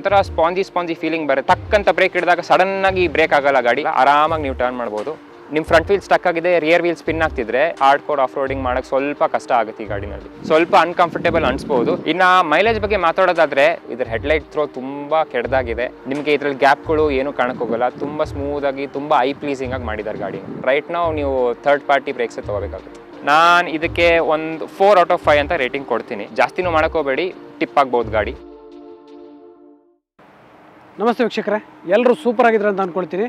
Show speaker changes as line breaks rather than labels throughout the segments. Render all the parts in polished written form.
ಒಂಥರ spongy feeling ಬರುತ್ತೆ. ಟಕ್ಕಂತ break ಹಿಡಿದಾಗ ಸಡನ್ ಆಗಿ ಬ್ರೇಕ್ ಆಗಲ್ಲ ಗಾಡಿ, ಆರಾಮಾಗಿ ನೀವು ಟರ್ನ್ ಮಾಡ್ಬೋದು. ನಿಮ್ಮ ಫ್ರಂಟ್ ವೀಲ್ ಸ್ಟಕ್ ಆಗಿದೆ, ರಿಯರ್ ವೀಲ್ ಸ್ಪಿನ್ ಆಗ್ತಿದ್ರೆ ಹಾರ್ಡ್ ಕೋರ್ ಆಫ್ ರೋಡಿಂಗ್ ಮಾಡಕ್ಕೆ ಸ್ವಲ್ಪ ಕಷ್ಟ ಆಗುತ್ತೆ ಈ ಗಾಡಿನಲ್ಲಿ, ಸ್ವಲ್ಪ ಅನ್ಕಂಫರ್ಟೇಬಲ್ ಅನ್ಸ್ಬೋದು. ಇನ್ನು ಮೈಲೇಜ್ ಬಗ್ಗೆ ಮಾತಾಡೋದಾದ್ರೆ ಇದ್ರ ಹೆಡ್ಲೈಟ್ ಥ್ರೋ ತುಂಬಾ ಕೆಟ್ಟದಾಗಿದೆ. ನಿಮಗೆ ಇದ್ರಲ್ಲಿ ಗ್ಯಾಪ್ಗಳು ಏನು ಕಾಣಕ್ಕೆ ಹೋಗಲ್ಲ, ತುಂಬಾ ಸ್ಮೂತ್ ಆಗಿ ತುಂಬಾ ಐ ಪ್ಲೀಸಿಂಗ್ ಆಗಿ ಮಾಡಿದ್ದಾರೆ ಗಾಡಿ. ರೈಟ್ ನಾವು ನೀವು ಥರ್ಡ್ ಪಾರ್ಟಿ ಬ್ರೇಕ್ಸೇ ತಗೋಬೇಕಾಗುತ್ತೆ. ನಾನು ಇದಕ್ಕೆ ಒಂದು 4/5 ಅಂತ ರೇಟಿಂಗ್ ಕೊಡ್ತೀನಿ. ಜಾಸ್ತಿನೂ ಮಾಡೋಕೋಬೇಡಿ, ಟಿಪ್ ಆಗ್ಬೋದು ಗಾಡಿ.
ನಮಸ್ತೆ ವೀಕ್ಷಕರೇ, ಎಲ್ಲರೂ ಸೂಪರ್ ಆಗಿದ್ರೆ ಅಂತ ಅಂದ್ಕೊಳ್ತೀನಿ.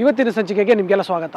ಇವತ್ತಿನ ಸಂಚಿಕೆಗೆ ನಿಮಗೆಲ್ಲ ಸ್ವಾಗತ.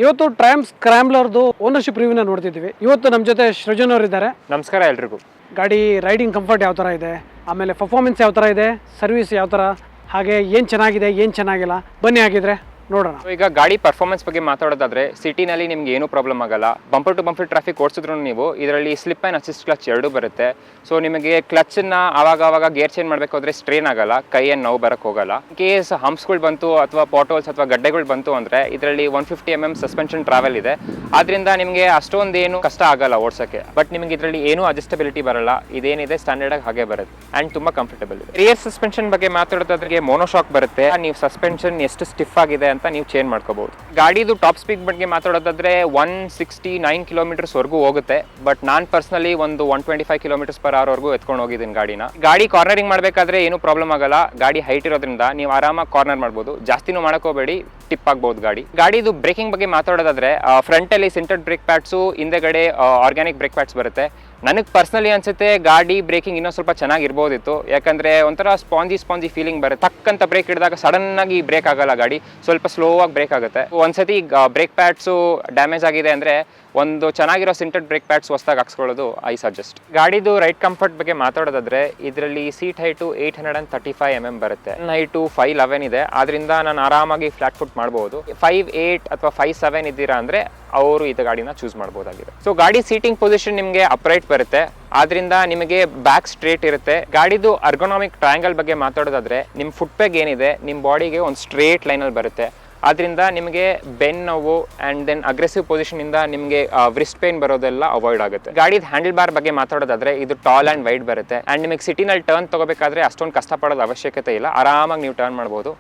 ಇವತ್ತು ಟ್ರಯಂಫ್ ಸ್ಕ್ರಾಂಬ್ಲರ್ದು ಓನರ್ಶಿಪ್ ರಿವ್ಯೂನ ನೋಡ್ತಿದ್ದೀವಿ. ಇವತ್ತು ನಮ್ಮ ಜೊತೆ ಸೃಜನ್ ಅವರು ಇದ್ದಾರೆ.
ನಮಸ್ಕಾರ ಎಲ್ರಿಗೂ.
ಗಾಡಿ ರೈಡಿಂಗ್ ಕಂಫರ್ಟ್ ಯಾವ ಥರ ಇದೆ, ಆಮೇಲೆ ಪರ್ಫಾರ್ಮೆನ್ಸ್ ಯಾವ ಥರ ಇದೆ, ಸರ್ವಿಸ್ ಯಾವ ಥರ, ಹಾಗೆ ಏನು ಚೆನ್ನಾಗಿದೆ ಏನು ಚೆನ್ನಾಗಿಲ್ಲ, ಬನ್ನಿ ಆಗಿದ್ರೆ ನೋಡೋಣ.
ಈಗ ಗಾಡಿ ಪರ್ಫಾರ್ಮೆನ್ಸ್ ಬಗ್ಗೆ ಮಾತಾಡೋದಾದ್ರೆ ಸಿಟಿನಲ್ಲಿ ನಿಮ್ಗೆ ಏನೂ ಪ್ರಾಬ್ಲಮ್ ಆಗಲ್ಲ. ಬಂಪರ್ ಟು ಬಂಪರ್ ಟ್ರಾಫಿಕ್ ಓಡಿಸಿದ್ರು ನೀವು ಇದರಲ್ಲಿ ಸ್ಲಿಪ್ ಆ್ಯಂಡ್ ಅಸಿಸ್ಟ್ ಕ್ಲಚ್ ಎರಡೂ ಬರುತ್ತೆ. ಸೊ ನಿಮಗೆ ಕ್ಲಚ್ನ ಆವಾಗ ಗೇರ್ ಚೇಂಜ್ ಮಾಡಬೇಕಾದ್ರೆ ಸ್ಟ್ರೇನ್ ಆಗಲ್ಲ, ಕೈಯನ್ನು ನೋವು ಬರೋಕ್ಕೆ ಹೋಗಲ್ಲ. ಕೇಸ್ ಹಂಪ್ಸ್ಗಳು ಬಂತು ಅಥವಾ ಪಾಟೋಲ್ಸ್ ಅಥವಾ ಗಡ್ಡೆಗಳು ಬಂತು ಅಂದರೆ ಇದರಲ್ಲಿ 150 mm ಸಸ್ಪೆನ್ಷನ್ ಟ್ರಾವೆಲ್ ಇದೆ. ಆದ್ದರಿಂದ ನಿಮಗೆ ಅಷ್ಟೊಂದೇನು ಕಷ್ಟ ಆಗಲ್ಲ ಓಡಿಸೋಕ್ಕೆ. ಬಟ್ ನಿಮಗೆ ಇದರಲ್ಲಿ ಏನೂ ಅಡ್ಜಸ್ಟಬಿಲಿಟಿ ಬರಲ್ಲ, ಇದೇನಿದೆ ಸ್ಟ್ಯಾಂಡರ್ಡ್ ಆಗಿ ಹಾಗೆ ಬರುತ್ತೆ ಆ್ಯಂಡ್ ತುಂಬ ಕಂಫರ್ಟಬಲ್ ಇದೆ. ರಿಯರ್ ಸಸ್ಪೆನ್ಷನ್ ಬಗ್ಗೆ ಮಾತಾಡೋದಾದ್ರೆ ಮೋನೋಶಾಕ್ ಬರುತ್ತೆ. ನೀವು ಸಸ್ಪೆನ್ಷನ್ ಎಷ್ಟು ಸ್ಟಿಫ್ ಆಗಿದೆ ಅಂತ ನೀವು ಚೇಂಜ್ ಮಾಡ್ಕೋಬಹುದು. ಗಾಡಿದು ಟಾಪ್ ಸ್ಪೀಡ್ ಬಗ್ಗೆ ಮಾತಾಡೋದಾದ್ರೆ 169 km ವರೆಗೂ ಹೋಗುತ್ತೆ. ಬಟ್ ನಾನು ಪರ್ಸನಲಿ ಒಂದು 125 km/h ವರೆಗೂ ಎತ್ಕೊಂಡು ಹೋಗಿದ್ದೀನಿ ಗಾಡಿನ. ಗಾಡಿ ಕಾರ್ನರಿಂಗ್ ಮಾಡಬೇಕಾದ್ರೆ ಏನು ಪ್ರಾಬ್ಲಮ್ ಆಗಲ್ಲ, ಗಾಡಿ ಹೈಟ್ ಇರೋದ್ರಿಂದ ನೀವು ಆರಾಮಾಗಿ ಕಾರ್ನರ್ ಮಾಡ್ಬೋದು. ಜಾಸ್ತಿನೂ ಮಾಡೋಕೋಬೇಡಿ, ಟಿಪ್ ಆಗ್ಬೋದು ಗಾಡಿ. ಗಾಡಿದು ಬ್ರೇಕಿಂಗ್ ಬಗ್ಗೆ ಮಾತಾಡೋದಾದ್ರೆ ಫ್ರಂಟ್ ಅಲ್ಲಿ ಸೆಂಟರ್ಡ್ ಬ್ರೇಕ್ ಪ್ಯಾಡ್ಸು, ಹಿಂದೆಗಡೆ ಆರ್ಗ್ಯಾನಿಕ್ ಬ್ರೇಕ್ ಪ್ಯಾಡ್ಸ್ ಬರುತ್ತೆ. ನನಗೆ ಪರ್ಸನಲಿ ಅನ್ಸುತ್ತೆ ಗಾಡಿ ಬ್ರೇಕಿಂಗ್ ಇನ್ನೂ ಸ್ವಲ್ಪ ಚೆನ್ನಾಗಿರ್ಬೋದಿತ್ತು. ಯಾಕಂದ್ರೆ ಒಂಥರ ಸ್ಪಾಂಜಿ ಫೀಲಿಂಗ್ ಬರುತ್ತೆ. ಟಕ್ಕಂತ ಬ್ರೇಕ್ ಹಿಡಿದಾಗ ಸಡನ್ ಆಗಿ ಬ್ರೇಕ್ ಆಗಲ್ಲ ಗಾಡಿ, ಸ್ವಲ್ಪ ಸ್ಲೋ ಆಗಿ ಬ್ರೇಕ್ ಆಗುತ್ತೆ. ಒಂದ್ಸತಿ ಬ್ರೇಕ್ ಪ್ಯಾಡ್ಸು ಡ್ಯಾಮೇಜ್ ಆಗಿದೆ ಅಂದ್ರೆ ಒಂದು ಚೆನ್ನಾಗಿರೋ ಸೆಂಟರ್ಡ್ ಬ್ರೇಕ್ ಪ್ಯಾಡ್ಸ್ ಹೊಸದಾಗಿ ಹಾಕ್ಸ್ಕೊಳ್ಳೋದು ಐ ಸಜೆಸ್ಟ್. ಗಾಡಿದು ರೈಡ್ ಕಂಫರ್ಟ್ ಬಗ್ಗೆ ಮಾತಾಡೋದಾದ್ರೆ ಇದರಲ್ಲಿ ಸೀಟ್ ಹೈಟು 835 mm ಬರುತ್ತೆ. ಹೈಟು 5'11" ಇದೆ. ಆದ್ರಿಂದ ನಾನು ಆರಾಮಾಗಿ ಫ್ಲಾಟ್ ಫುಟ್ ಮಾಡಬಹುದು. 5'8" ಅಥವಾ 5'7" ಇದ್ದೀರಾ ಅಂದ್ರೆ ಅವರು ಈ ಗಾಡಿನ ಚೂಸ್ ಮಾಡಬಹುದಾಗಿದೆ. ಸೊ ಗಾಡಿ ಸೀಟಿಂಗ್ ಪೊಸಿಷನ್ ನಿಮಗೆ ಅಪ್ರೈಟ್ ಬರುತ್ತೆ, ಆದ್ರಿಂದ ನಿಮಗೆ ಬ್ಯಾಕ್ ಸ್ಟ್ರೇಟ್ ಇರುತ್ತೆ. ಗಾಡಿದು ಅರ್ಗೊನಾಮಿಕ್ ಟ್ರಯಾಂಗಲ್ ಬಗ್ಗೆ ಮಾತಾಡೋದಾದ್ರೆ ನಿಮ್ಮ ಫುಟ್ ಪೆಗ್ ಏನಿದೆ ನಿಮ್ಮ ಬಾಡಿಗೆ ಒಂದು ಸ್ಟ್ರೇಟ್ ಲೈನಲ್ಲಿ ಬರುತ್ತೆ. ಆದ್ರಿಂದ ನಿಮಗೆ ಬೆನ್ ನೋವು ಆ್ಯಂಡ್ ದೆನ್ ಅಗ್ರೆಸಿವ್ ಪೊಸಿಷನ್ ಇಂದ ನಿಮಗೆ ವ್ರಿಸ್ಟ್ ಪೇನ್ ಬರೋದೆಲ್ಲ ಅವಾಯ್ಡ್ ಆಗುತ್ತೆ. ಗಾಡಿದ ಹ್ಯಾಂಡಲ್ ಬಾರ್ ಬಗ್ಗೆ ಮಾತಾಡೋದಾದ್ರೆ ಇದು ಟಾಲ್ ಆ್ಯಂಡ್ ವೈಡ್ ಬರುತ್ತೆ. ಆ್ಯಂಡ್ ನಿಮಗೆ ಸಿಟಿನಲ್ಲಿ ಟರ್ನ್ ತಗೋಬೇಕಾದ್ರೆ ಅಷ್ಟೊಂದು ಕಷ್ಟಪಡೋದು ಅವಶ್ಯಕತೆ ಇಲ್ಲ, ಆರಾಮಾಗಿ ನೀವು ಟರ್ನ್ ಮಾಡ್ಬೋದು,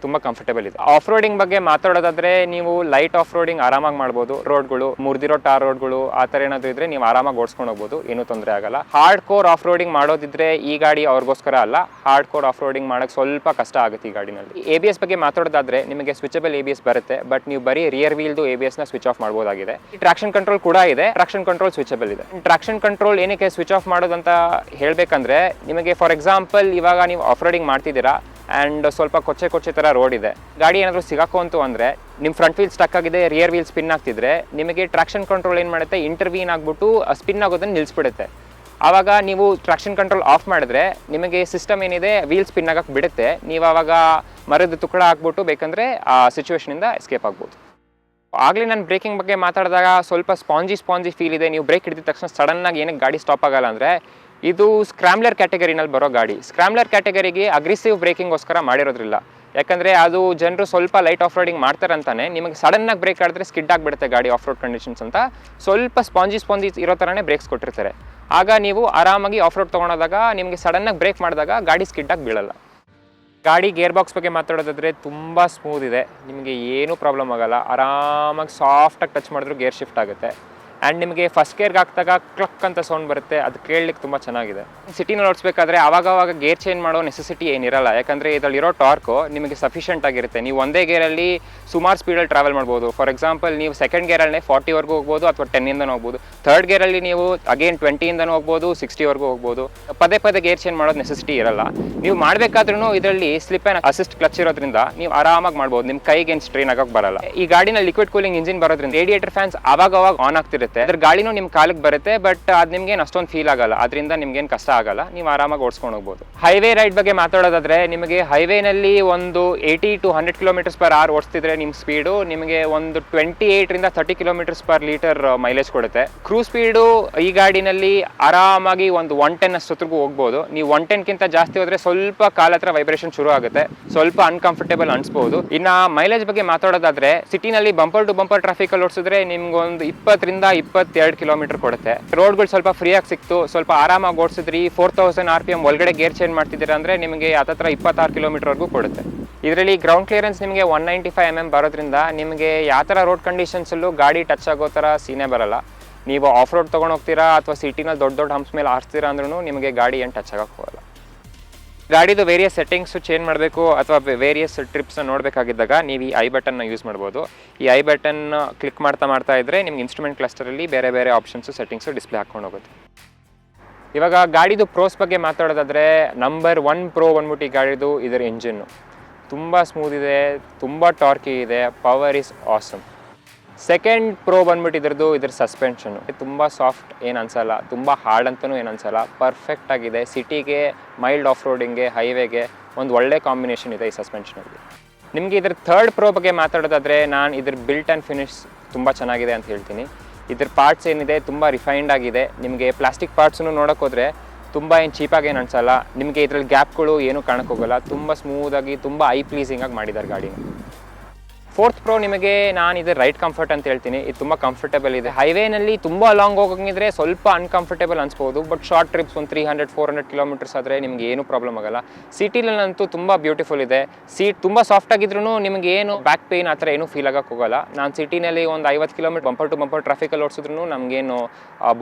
ತುಂಬ ಕಂಫರ್ಟೇಬಲ್ ಇದೆ. ಆಫ್ ರೋಡಿಂಗ್ ಬಗ್ಗೆ ಮಾತಾಡೋದಾದ್ರೆ ನೀವು ಲೈಟ್ ಆಫ್ ರೋಡಿಂಗ್ ಆರಾಮಾಗಿ ಮಾಡ್ಬೋದು. ರೋಡ್ಗಳು ಮುರಿದಿರೋ ಟಾರ್ ರೋಡ್ಗಳು ಆ ಥರ ಏನಾದರೂ ಇದ್ರೆ ನೀವು ಆರಾಮಾಗಿ ಓಡಿಸ್ಕೊಂಡು ಹೋಗ್ಬೋದು, ಏನೂ ತೊಂದರೆ ಆಗಲ್ಲ. ಹಾರ್ಡ್ ಕೋರ್ ಆಫ್ ರೋಡಿಂಗ್ ಮಾಡೋದಿದ್ರೆ ಈ ಗಾಡಿ ಅವ್ರಿಗೋಸ್ಕರ ಅಲ್ಲ. ಹಾರ್ಡ್ ಕೋರ್ ಆಫ್ ರೋಡಿಂಗ್ ಮಾಡೋಕ್ಕೆ ಸ್ವಲ್ಪ ಕಷ್ಟ ಆಗುತ್ತೆ ಈ ಗಾಡಿನಲ್ಲಿ. ABS ಬಗ್ಗೆ ಮಾತಾಡೋದಾದ್ರೆ ನಿಮಗೆ ಸ್ವಿಚಬಲ್ ABS ಬರುತ್ತೆ, ಬಟ್ ನೀವು ಬರೀ ರಿಯರ್ ವೀಲ್ದು ABS ನ ಸ್ವಿಚ್ ಆಫ್ ಮಾಡ್ಬೋದಾಗಿದೆ. ಟ್ರಾಕ್ಷನ್ ಕಂಟ್ರೋಲ್ ಕೂಡ ಇದೆ, ಟ್ರಾಕ್ಷನ್ ಕಂಟ್ರೋಲ್ ಸ್ವಿಚಬಲ್ ಇದೆ. ಟ್ರಾಕ್ಷನ್ ಕಂಟ್ರೋಲ್ ಏನಕ್ಕೆ ಸ್ವಿಚ್ ಆಫ್ ಮಾಡೋದಂತ ಹೇಳಬೇಕಂದ್ರೆ ನಿಮಗೆ ಫಾರ್ ಎಕ್ಸಾಂಪಲ್ ಇವಾಗ ನೀವು ಆಫ್ ರೋಡಿಂಗ್ ಮಾಡ್ತಿದ್ದೀರಾ ಆ್ಯಂಡ್ ಸ್ವಲ್ಪ ಕೊಚ್ಚೆ ಥರ ರೋಡ್ ಇದೆ, ಗಾಡಿ ಏನಾದರೂ ಸಿಗಾಕೊಂತು ಅಂದರೆ ನಿಮ್ಮ ಫ್ರಂಟ್ ವೀಲ್ ಸ್ಟಕ್ ಆಗಿದೆ, ರಿಯರ್ ವೀಲ್ ಸ್ಪಿನ್ ಆಗ್ತಿದ್ರೆ ನಿಮಗೆ ಟ್ರಾಕ್ಷನ್ ಕಂಟ್ರೋಲ್ ಏನು ಮಾಡುತ್ತೆ, ಇಂಟರ್ವೀನ್ ಆಗಿಬಿಟ್ಟು ಸ್ಪಿನ್ ಆಗೋದನ್ನು ನಿಲ್ಲಿಸ್ಬಿಡುತ್ತೆ. ಆವಾಗ ನೀವು ಟ್ರಾಕ್ಷನ್ ಕಂಟ್ರೋಲ್ ಆಫ್ ಮಾಡಿದ್ರೆ ನಿಮಗೆ ಸಿಸ್ಟಮ್ ಏನಿದೆ ವೀಲ್ ಸ್ಪಿನ್ ಆಗಕ್ಕೆ ಬಿಡುತ್ತೆ. ನೀವು ಆವಾಗ ಮರದ ತುಕಡ ಹಾಕ್ಬಿಟ್ಟು ಬೇಕಂದರೆ ಆ ಸಿಚುವೇಷನಿಂದ ಎಸ್ಕೇಪ್ ಆಗ್ಬೋದು. ಆಗಲೇ ನಾನು ಬ್ರೇಕಿಂಗ್ ಬಗ್ಗೆ ಮಾತಾಡಿದಾಗ ಸ್ವಲ್ಪ ಸ್ಪಾಂಜಿ ಫೀಲ್ ಇದೆ. ನೀವು ಬ್ರೇಕ್ ಹಿಡಿದ ತಕ್ಷಣ ಸಡನ್ನಾಗಿ ಏನಕ್ಕೆ ಗಾಡಿ ಸ್ಟಾಪ್ ಆಗಲ್ಲ ಅಂದರೆ ಇದು ಸ್ಕ್ರಾಂಬ್ಲರ್ ಕ್ಯಾಟಗರಿನಲ್ಲಿ ಬರೋ ಗಾಡಿ. ಸ್ಕ್ರಾಂಬ್ಲರ್ ಕ್ಯಾಟಗರಿಗೆ ಅಗ್ರೆಸಿವ್ ಬ್ರೇಕಿಂಗೋಸ್ಕರ ಮಾಡಿರೋದ್ರಿಲ್ಲ, ಯಾಕಂದರೆ ಅದು ಜನರು ಸ್ವಲ್ಪ ಲೈಟ್ ಆಫ್ ರೋಡಿಂಗ್ ಮಾಡ್ತಾರಂತಾನೆ ನಿಮಗೆ ಸಡನ್ನಾಗಿ ಬ್ರೇಕ್ ಆಡಿದ್ರೆ ಸ್ಕಿಡ್ ಆಗಿಬಿಡುತ್ತೆ ಗಾಡಿ ಆಫ್ ರೋಡ್ ಕಂಡೀಷನ್ಸ್ ಅಂತ ಸ್ವಲ್ಪ ಸ್ಪಾಂಜಿ ಇರೋ ಥರನೇ ಬ್ರೇಕ್ಸ್ ಕೊಟ್ಟಿರ್ತಾರೆ. ಆಗ ನೀವು ಆರಾಮಾಗಿ ಆಫ್ ರೋಡ್ ತೊಗೊಳೋದಾಗ ನಿಮಗೆ ಸಡನ್ನಾಗಿ ಬ್ರೇಕ್ ಮಾಡಿದಾಗ ಗಾಡಿ ಸ್ಕಿಡ್ ಆಗಿ ಬೀಳಲ್ಲ. ಗಾಡಿ ಗೇರ್ ಬಾಕ್ಸ್ ಬಗ್ಗೆ ಮಾತಾಡೋದಾದ್ರೆ ತುಂಬ ಸ್ಮೂತ್ ಇದೆ, ನಿಮಗೆ ಏನೂ ಪ್ರಾಬ್ಲಮ್ ಆಗಲ್ಲ. ಆರಾಮಾಗಿ ಸಾಫ್ಟಾಗಿ ಟಚ್ ಮಾಡಿದ್ರು ಗೇರ್ ಶಿಫ್ಟ್ ಆಗುತ್ತೆ. ಆ್ಯಂಡ್ ನಿಮಗೆ ಫಸ್ಟ್ ಗೇರ್ಗೆ ಹಾಕಿದಾಗ ಕ್ಲಕ್ ಅಂತ ಸೌಂಡ್ ಬರುತ್ತೆ, ಅದು ಕೇಳಲಿಕ್ಕೆ ತುಂಬ ಚೆನ್ನಾಗಿದೆ. ಸಿಟಿನಲ್ಲಿ ಓಡಿಸ್ಬೇಕಾದ್ರೆ ಆವಾಗ ಗೇರ್ ಚೇಂಜ್ ಮಾಡೋ ನೆಸೆಸಿಟಿ ಏನಿರಲ್ಲ, ಯಾಕಂದರೆ ಇದರಲ್ಲಿರೋ ಟಾರ್ಕು ನಿಮಗೆ ಸಫಿಷಿಯೆಂಟ್ ಆಗಿರುತ್ತೆ. ನೀವು ಒಂದೇ ಗೇರಲ್ಲಿ ಸುಮಾರು ಸ್ಪೀಡಲ್ಲಿ ಟ್ರಾವೆಲ್ ಮಾಡ್ಬೋದು. ಫಾರ್ ಎಕ್ಸಾಂಪಲ್ ನೀವು ಸೆಕೆಂಡ್ ಗೇರಲ್ಲೇ 40ವರೆಗೂ ಹೋಗ್ಬೋದು ಅಥವಾ 10ಇಂದನೂ ಹೋಗ್ಬೋದು. ಥರ್ಡ್ ಗೇರಲ್ಲಿ ನೀವು ಅಗೇನ್ 20ಇಂದನೂ ಹೋಗ್ಬೋದು, 60ವರೆಗೂ ಹೋಗ್ಬೋದು. ಪದೇ ಗೇರ್ ಚೇಂಜ್ ಮಾಡೋದು ನೆಸೆಸಿಟಿ ಇರಲ್ಲ. ನೀವು ಮಾಡಬೇಕಾದ್ರೂ ಇದರಲ್ಲಿ ಸ್ಲಿಪ್ ಆ್ಯಂಡ್ ಅಸಿಸ್ಟ್ ಕ್ಲಚ್ ಇರೋದ್ರಿಂದ ನೀವು ಆರಾಮಾಗಿ ಮಾಡ್ಬೋದು, ನಿಮ್ಮ ಕೈಗೆ ಏನು ಸ್ಟ್ರೈನ್ ಆಗೋಕ್ಕೆ ಬರಲ್ಲ. ಈ ಗಾಡಿನ ಲಿಕ್ವಿಡ್ ಕೂಲಿಂಗ್ ಇಂಜಿನ್ ಬರೋದ್ರಿಂದ ರೇಡಿಯೇಟರ್ ಫ್ಯಾನ್ಸ್ ಆವಾಗ ಆನ್ ಆಗ್ತಿರುತ್ತೆ. ಅದ್ರ ಗಾಳಿನೂ ನಿಮ್ಮ ಕಾಲಿಗೆ ಬರುತ್ತೆ, ಬಟ್ ಅದು ನಿಮ್ಗೆ ಅಷ್ಟೊಂದು ಫೀಲ್ ಆಗಲ್ಲ. ಅದರಿಂದ ನಿಮ್ಗೇನು ಕಷ್ಟ ಆಗಲ್ಲ, ನೀವು ಆರಾಮಾಗಿ ಓಡಿಸ್ಕೊಂಡು ಹೋಗ್ಬೋದು. ಹೈವೇ ರೈಡ್ ಬಗ್ಗೆ ಮಾತಾಡೋದಾದ್ರೆ ನಿಮಗೆ ಹೈವೇನಲ್ಲಿ ಒಂದು 80 to 100 km/h ಓಡಿಸ್ತಿದ್ರೆ ನಿಮ್ಮ ಸ್ಪೀಡು ನಿಮಗೆ ಒಂದು 28 to 30 km/L ಮೈಲೇಜ್ ಕೊಡುತ್ತೆ. ಕ್ರೂಸ್ ಸ್ಪೀಡು ಈ ಗಾಡಿನಲ್ಲಿ ಆರಾಮಾಗಿ ಒಂದು 110 ಅಷ್ಟೊತ್ತಿಗೂ ಹೋಗ್ಬೋದು. ನೀವು 110ಗಿಂತ ಜಾಸ್ತಿ ಹೋದ್ರೆ ಸ್ವಲ್ಪ ಕಾಲ ಹತ್ರ ವೈಬ್ರೇಷನ್ ಶುರು ಆಗುತ್ತೆ, ಸ್ವಲ್ಪ ಅನ್ಕಂಫರ್ಟೇಬಲ್ ಅನ್ಸ್ಬೋದು. ಇನ್ನು ಮೈಲೇಜ್ ಬಗ್ಗೆ ಮಾತಾಡೋದಾದ್ರೆ ಸಿಟಿನಲ್ಲಿ ಬಂಪರ್ ಟು ಬಂಪರ್ ಟ್ರಾಫಿಕ್ ಅಲ್ಲಿ ಓಡಿಸಿದ್ರೆ ನಿಮ್ಗೊಂದು 20 ರಿಂದ 22 ಕಿಲೋಮೀಟರ್ ಕೊಡುತ್ತೆ. ರೋಡ್ಗಳು ಸ್ವಲ್ಪ ಫ್ರೀಯಾಗಿ ಸಿಕ್ತು, ಸ್ವಲ್ಪ ಆರಾಮಾಗಿ ಓಡಿಸಿದ್ರಿ, 4000 RPM ಒಳಗಡೆ ಗೇರ್ ಚೇಂಜ್ ಮಾಡ್ತಿದ್ದೀರಾ ಅಂದರೆ ನಿಮಗೆ ಹತ್ತತ್ರ 26 ಕಿಲೋಮೀಟರ್ವರೆಗೂ ಕೊಡುತ್ತೆ. ಇದರಲ್ಲಿ ಗ್ರೌಂಡ್ ಕ್ಲಿಯರೆನ್ಸ್ ನಿಮಗೆ 195 mm ಬರೋದ್ರಿಂದ ನಿಮಗೆ ಯಾವ ಥರ ರೋಡ್ ಕಂಡೀಷನ್ಸಲ್ಲೂ ಗಾಡಿ ಟಚ್ ಆಗೋ ಥರ ಸೀನೇ ಬರಲ್ಲ. ನೀವು ಆಫ್ ರೋಡ್ ತೊಗೊಂಡು ಹೋಗ್ತೀರಾ ಅಥವಾ ಸಿಟಿನಲ್ಲಿ ದೊಡ್ಡ ಹಂಪ್ಸ್ ಮೇಲೆ ಆರಿಸ್ತೀರಾ ಅಂದ್ರೂ ನಿಮಗೆ ಗಾಡಿ ಏನು ಟಚ್ ಆಗೋಕ್ಕೆ ಹೋಗಲ್ಲ. ಗಾಡಿದು ವೇರಿಯಸ್ ಸೆಟ್ಟಿಂಗ್ಸು ಚೇಂಜ್ ಮಾಡಬೇಕು ಅಥವಾ ವೇರಿಯಸ್ ಟ್ರಿಪ್ಸ್ನ ನೋಡಬೇಕಾಗಿದ್ದಾಗ ನೀವು ಈ ಐ ಬಟನ್ನ ಯೂಸ್ ಮಾಡ್ಬೋದು. ಈ ಐ ಬಟನ್ ಕ್ಲಿಕ್ ಮಾಡ್ತಾ ಇದ್ದರೆ ನಿಮ್ಗೆ ಇನ್ಸ್ಟ್ರೂಮೆಂಟ್ ಕ್ಲಸ್ಟರಲ್ಲಿ ಬೇರೆ ಆಪ್ಷನ್ಸು ಸೆಟ್ಟಿಂಗ್ಸು ಡಿಸ್ಪ್ಲೇ ಹಾಕ್ಕೊಂಡು ಹೋಗುತ್ತೆ. ಇವಾಗ ಗಾಡಿದು ಪ್ರೋಸ್ ಬಗ್ಗೆ ಮಾತಾಡೋದಾದರೆ ನಂಬರ್ 1 ಪ್ರೋ ಬಂದ್ಬಿಟ್ಟು ಈ ಗಾಡಿದು ಇದರ ಇಂಜಿನ್ನು ತುಂಬ ಸ್ಮೂತ್ ಇದೆ, ತುಂಬ ಟಾರ್ಕಿ ಇದೆ, power is awesome. Second pro ಬಂದ್ಬಿಟ್ಟು ಇದ್ರ ಸಸ್ಪೆನ್ಷನು ತುಂಬ ಸಾಫ್ಟ್ ಏನು ಅನಿಸಲ್ಲ, ತುಂಬ ಹಾರ್ಡ್ ಅಂತಲೂ ಏನು ಅನಿಸಲ್ಲ, ಪರ್ಫೆಕ್ಟ್ ಆಗಿದೆ. ಸಿಟಿಗೆ, ಮೈಲ್ಡ್ ಆಫ್ ರೋಡಿಂಗ್ಗೆ, ಹೈವೇಗೆ ಒಂದು ಒಳ್ಳೆ ಕಾಂಬಿನೇಷನ್ ಇದೆ ಈ ಸಸ್ಪೆನ್ಷನಲ್ಲಿ. ನಿಮಗೆ ಇದ್ರ ಥರ್ಡ್ ಪ್ರೋ ಬಗ್ಗೆ ಮಾತಾಡೋದಾದರೆ ನಾನು ಇದ್ರ ಬಿಲ್ಟ್ ಆ್ಯಂಡ್ ಫಿನಿಶ್ ತುಂಬ ಚೆನ್ನಾಗಿದೆ ಅಂತ ಹೇಳ್ತೀನಿ. ಇದ್ರ ಪಾರ್ಟ್ಸ್ ಏನಿದೆ ತುಂಬ ರಿಫೈನ್ಡ್ ಆಗಿದೆ. ನಿಮಗೆ ಪ್ಲಾಸ್ಟಿಕ್ ಪಾರ್ಟ್ಸನ್ನು ನೋಡೋಕ್ಕೋದ್ರೆ ತುಂಬ ಏನು ಚೀಪಾಗಿ ಏನು ಅನಿಸಲ್ಲ. ನಿಮಗೆ ಇದರಲ್ಲಿ ಗ್ಯಾಪ್ಗಳು ಏನೂ ಕಾಣಕ್ಕೋಗಲ್ಲ, ತುಂಬ ಸ್ಮೂದಾಗಿ ತುಂಬ ಐ ಪ್ಲೀಸಿಂಗಾಗಿ ಮಾಡಿದ್ದಾರೆ ಗಾಡಿನ. ಫೋರ್ತ್ ಪ್ರೋ ನಿಮಗೆ ನಾನು ಇದು ರೈಡ್ ಕಂಫರ್ಟ್ ಅಂತ ಹೇಳ್ತೀನಿ. ಇದು ತುಂಬ ಕಂಫರ್ಟೇಬಲ್ ಇದೆ. ಹೈವೇನಲ್ಲಿ ತುಂಬ ಲಾಂಗ್ ಹೋಗಂಗಿದ್ರೆ ಸ್ವಲ್ಪ ಅನ್ಕಂಫರ್ಟೇಬಲ್ ಅನ್ಸ್ಬೋದು, ಬಟ್ ಶಾರ್ಟ್ ಟ್ರಿಪ್ಸ್ ಒಂದು 300-400 ಕಿಲೋಮೀಟರ್ಸ್ ಆದರೆ ನಿಮಗೆ ಏನೂ ಪ್ರಾಬ್ಲಮ್ ಆಗಲ್ಲ. ಸಿಟಿಲಂತೂ ತುಂಬ ಬ್ಯೂಟಿಫುಲ್ ಇದೆ. ಸೀಟ್ ತುಂಬ ಸಾಫ್ಟ್ ಆಗಿದ್ರೂ ನಿಮಗೆ ಏನು ಬ್ಯಾಕ್ ಪೇಯ್ನ್ ಆ ಥರ ಏನೂ ಫೀಲ್ ಆಗೋಕ್ಕೆ ಹೋಗಲ್ಲ. ನಾನು ಸಿಟಿನಲ್ಲಿ ಒಂದು 50 ಕಿಲೋಮೀಟರ್ ಬಂಪರ್ ಟು ಬಂಪರ್ ಟ್ರಾಫಿಕಲ್ಲಿ ಓಡಿಸಿದ್ರು ನಮಗೇನು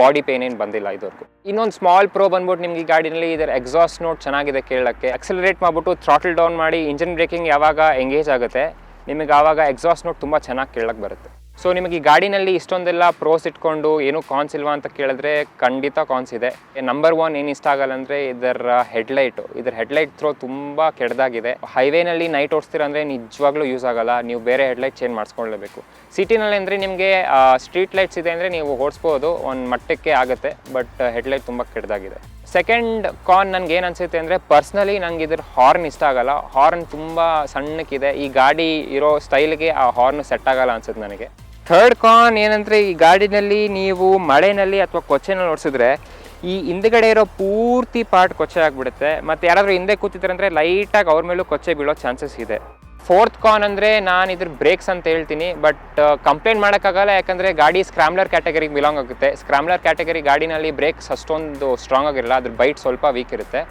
ಬಾಡಿ ಪೇನ್ ಏನು ಬಂದಿಲ್ಲ ಇದುವರೆಗೂ. ಇನ್ನೊಂದು ಸ್ಮಾಲ್ ಪ್ರೋ ಬಂದ್ಬಿಟ್ಟು ನಿಮಗೆ ಈ ಗಾಡಿನಲ್ಲಿ ಇದರ ಎಕ್ಸಾಸ್ಟ್ ನೋಟ್ ಚೆನ್ನಾಗಿದೆ ಕೇಳೋಕ್ಕೆ. ಆಕ್ಸಲರೇಟ್ ಮಾಡಿಬಿಟ್ಟು ಥ್ರಾಟಲ್ ಡೌನ್ ಮಾಡಿ ಇಂಜಿನ್ ಬ್ರೇಕಿಂಗ್ ಯಾವಾಗ ಎಂಗೇಜ್ ಆಗುತ್ತೆ ನಿಮಗೆ ಆವಾಗ ಎಕ್ಸಾಸ್ಟ್ ನೋಟ್ ತುಂಬ ಚೆನ್ನಾಗಿ ಕೇಳಕ್ಕೆ ಬರುತ್ತೆ. ಸೊ ನಿಮಗೆ ಈ ಗಾಡಿನಲ್ಲಿ ಇಷ್ಟೊಂದೆಲ್ಲ ಪ್ರೋಸ್ ಇಟ್ಕೊಂಡು ಏನೂ ಕಾನ್ಸ್ ಇಲ್ವಾ ಅಂತ ಕೇಳಿದ್ರೆ ಖಂಡಿತ ಕಾನ್ಸ್ ಇದೆ. ನಂಬರ್ 1 ಏನು ಇಷ್ಟ ಆಗಲ್ಲ ಅಂದರೆ ಇದರ ಹೆಡ್ಲೈಟು. ಇದರ ಹೆಡ್ಲೈಟ್ ಥ್ರೋ ತುಂಬ ಕೆಟ್ಟದಾಗಿದೆ. ಹೈವೇನಲ್ಲಿ ನೈಟ್ ಓಡಿಸ್ತೀರ ಅಂದರೆ ನಿಜವಾಗ್ಲೂ ಯೂಸ್ ಆಗಲ್ಲ, ನೀವು ಬೇರೆ ಹೆಡ್ಲೈಟ್ ಚೇಂಜ್ ಮಾಡಿಸ್ಕೊಳ್ಳೇಬೇಕು. ಸಿಟಿನಲ್ಲಿ ಅಂದರೆ ನಿಮಗೆ ಸ್ಟ್ರೀಟ್ ಲೈಟ್ಸ್ ಇದೆ ಅಂದರೆ ನೀವು ಓಡಿಸ್ಬೋದು, ಒಂದು ಮಟ್ಟಕ್ಕೆ ಆಗುತ್ತೆ, ಬಟ್ ಹೆಡ್ಲೈಟ್ ತುಂಬ ಕೆಟ್ಟದಾಗಿದೆ. ಸೆಕೆಂಡ್ ಕಾನ್ ನನಗೆ ಏನು ಅನಿಸುತ್ತೆ ಅಂದರೆ ಪರ್ಸ್ನಲಿ ನಂಗೆ ಇದ್ರ ಹಾರ್ನ್ ಇಷ್ಟ ಆಗಲ್ಲ. ಹಾರ್ನ್ ತುಂಬ ಸಣ್ಣಕ್ಕಿದೆ, ಈ ಗಾಡಿ ಇರೋ ಸ್ಟೈಲ್ಗೆ ಆ ಹಾರ್ನ್ ಸೆಟ್ ಆಗಲ್ಲ ಅನ್ಸುತ್ತೆ ನನಗೆ. ಥರ್ಡ್ ಕಾನ್ ಏನಂದರೆ ಈ ಗಾಡಿನಲ್ಲಿ ನೀವು ಮಳೆನಲ್ಲಿ ಅಥವಾ ಕೊಚ್ಚೆನಲ್ಲಿ ಓಡಿಸಿದ್ರೆ ಈ ಹಿಂದ್ಗಡೆ ಇರೋ ಪೂರ್ತಿ ಪಾರ್ಟ್ ಕೊಚ್ಚೆ ಆಗಿಬಿಡುತ್ತೆ. ಮತ್ತು ಯಾರಾದರೂ ಹಿಂದೆ ಕೂತಿದ್ದಾರೆ ಅಂದರೆ ಲೈಟಾಗಿ ಅವ್ರ ಮೇಲೂ ಕೊಚ್ಚೆ ಬೀಳೋ ಚಾನ್ಸಸ್ ಇದೆ. ಫೋರ್ತ್ ಕಾನ್ ಅಂದರೆ ನಾನು ಇದ್ರ ಬ್ರೇಕ್ಸ್ ಅಂತ ಹೇಳ್ತೀನಿ, ಬಟ್ ಕಂಪ್ಲೇಂಟ್ ಮಾಡೋಕ್ಕಾಗಲ್ಲ, ಯಾಕಂದರೆ ಗಾಡಿ ಸ್ಕ್ರಾಮ್ಲರ್ ಕ್ಯಾಟಗರಿಗೆ ಬಿಲಾಂಗ್ ಆಗುತ್ತೆ. ಸ್ಕ್ರಾಮ್ಲರ್ ಕ್ಯಾಟಗರಿ ಗಾಡಿನಲ್ಲಿ ಬ್ರೇಕ್ಸ್ ಅಷ್ಟೊಂದು ಸ್ಟ್ರಾಂಗ್ ಆಗಿರಲ್ಲ, ಅದ್ರ ಬೈಟ್ ಸ್ವಲ್ಪ ವೀಕ್ ಇರುತ್ತೆ.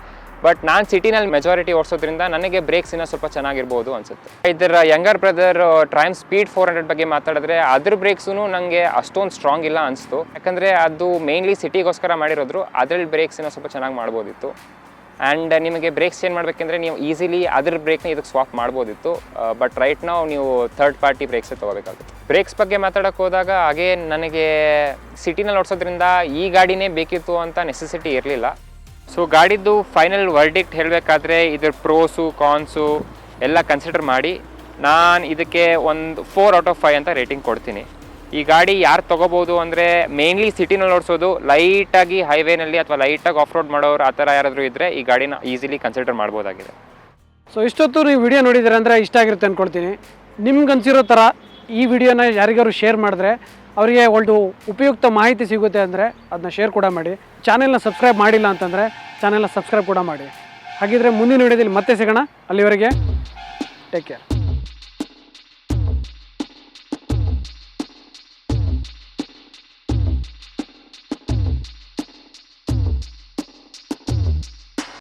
ಬಟ್ ನಾನು ಸಿಟಿನಲ್ಲಿ ಮೆಜಾರಿಟಿ ಓಡಿಸೋದ್ರಿಂದ ನನಗೆ ಬ್ರೇಕ್ಸ್ ಇನ್ನೂ ಸ್ವಲ್ಪ ಚೆನ್ನಾಗಿರ್ಬೋದು ಅನಿಸುತ್ತೆ. ಇದರ ಯಂಗರ್ ಬ್ರದರ್ ಟ್ರಯಂಫ್ ಸ್ಪೀಡ್ 400 ಬಗ್ಗೆ ಮಾತಾಡಿದ್ರೆ ಅದ್ರ ಬ್ರೇಕ್ಸೂ ನನಗೆ ಅಷ್ಟೊಂದು ಸ್ಟ್ರಾಂಗ್ ಇಲ್ಲ ಅನಿಸ್ತು, ಯಾಕಂದರೆ ಅದು ಮೇನ್ಲಿ ಸಿಟಿಗೋಸ್ಕರ ಮಾಡಿರೋದ್ರು. ಅದ್ರಲ್ಲಿ ಬ್ರೇಕ್ಸ್ ಇನ್ನೂ ಸ್ವಲ್ಪ ಚೆನ್ನಾಗಿ ಮಾಡ್ಬೋದಿತ್ತು. ಆ್ಯಂಡ್ ನಿಮಗೆ ಬ್ರೇಕ್ಸ್ ಚೇಂಜ್ ಮಾಡಬೇಕಂದ್ರೆ ನೀವು ಈಸಿಲಿ ಅದ್ರ ಬ್ರೇಕ್ನ ಇದಕ್ಕೆ ಸ್ವಾಪ್ ಮಾಡ್ಬೋದಿತ್ತು, ಬಟ್ ರೈಟ್ ನಾವು ನೀವು ಥರ್ಡ್ ಪಾರ್ಟಿ ಬ್ರೇಕ್ಸೇ ತೊಗೋಬೇಕಾಗುತ್ತೆ. ಬ್ರೇಕ್ಸ್ ಬಗ್ಗೆ ಮಾತಾಡೋಕ್ಕೆ ಹೋದಾಗ ಹಾಗೆ ನನಗೆ ಸಿಟಿನಲ್ಲಿ ಓಡಿಸೋದ್ರಿಂದ ಈ ಗಾಡಿನೇ ಬೇಕಿತ್ತು ಅಂತ ನೆಸೆಸಿಟಿ ಇರಲಿಲ್ಲ. ಸೊ ಗಾಡಿದ್ದು ಫೈನಲ್ ವರ್ಡಿಕ್ಟ್ ಹೇಳಬೇಕಾದ್ರೆ ಇದ್ರ ಪ್ರೋಸು ಕಾನ್ಸು ಎಲ್ಲ ಕನ್ಸಿಡರ್ ಮಾಡಿ ನಾನು ಇದಕ್ಕೆ ಒಂದು 4/5 ಅಂತ ರೇಟಿಂಗ್ ಕೊಡ್ತೀನಿ. ಈ ಗಾಡಿ ಯಾರು ತೊಗೋಬೋದು ಅಂದರೆ ಮೇನ್ಲಿ ಸಿಟಿನಲ್ಲಿ ಓಡಿಸೋದು, ಲೈಟಾಗಿ ಹೈವೇನಲ್ಲಿ ಅಥವಾ ಲೈಟಾಗಿ ಆಫ್ ರೋಡ್ ಮಾಡೋರು ಆ ಥರ ಯಾರಾದರೂ ಇದ್ದರೆ ಈ ಗಾಡಿನ ಈಸಿಲಿ ಕನ್ಸಿಡರ್ ಮಾಡ್ಬೋದಾಗಿದೆ.
ಸೊ ಇಷ್ಟೊತ್ತು ನೀವು ವಿಡಿಯೋ ನೋಡಿದ್ರೆ ಅಂದರೆ ಇಷ್ಟ ಆಗಿರುತ್ತೆ ಅಂದ್ಕೊಳ್ತೀನಿ. ನಿಮ್ಗೆ ಅನಿಸಿರೋ ಥರ ಈ ವಿಡಿಯೋನ ಯಾರಿಗಾರು ಶೇರ್ ಮಾಡಿದ್ರೆ ಅವರಿಗೆ ಒಂದು ಉಪಯುಕ್ತ ಮಾಹಿತಿ ಸಿಗುತ್ತೆ ಅಂದರೆ ಅದನ್ನ ಶೇರ್ ಕೂಡ ಮಾಡಿ. ಚಾನೆಲ್ನ ಸಬ್ಸ್ಕ್ರೈಬ್ ಮಾಡಿಲ್ಲ ಅಂತಂದರೆ ಚಾನೆಲ್ನ ಸಬ್ಸ್ಕ್ರೈಬ್ ಕೂಡ ಮಾಡಿ. ಹಾಗಿದ್ರೆ ಮುಂದಿನ ವಿಡಿಯೋದಲ್ಲಿ ಮತ್ತೆ ಸಿಗೋಣ. ಅಲ್ಲಿವರೆಗೆ ಟೇಕ್ ಕೇರ್.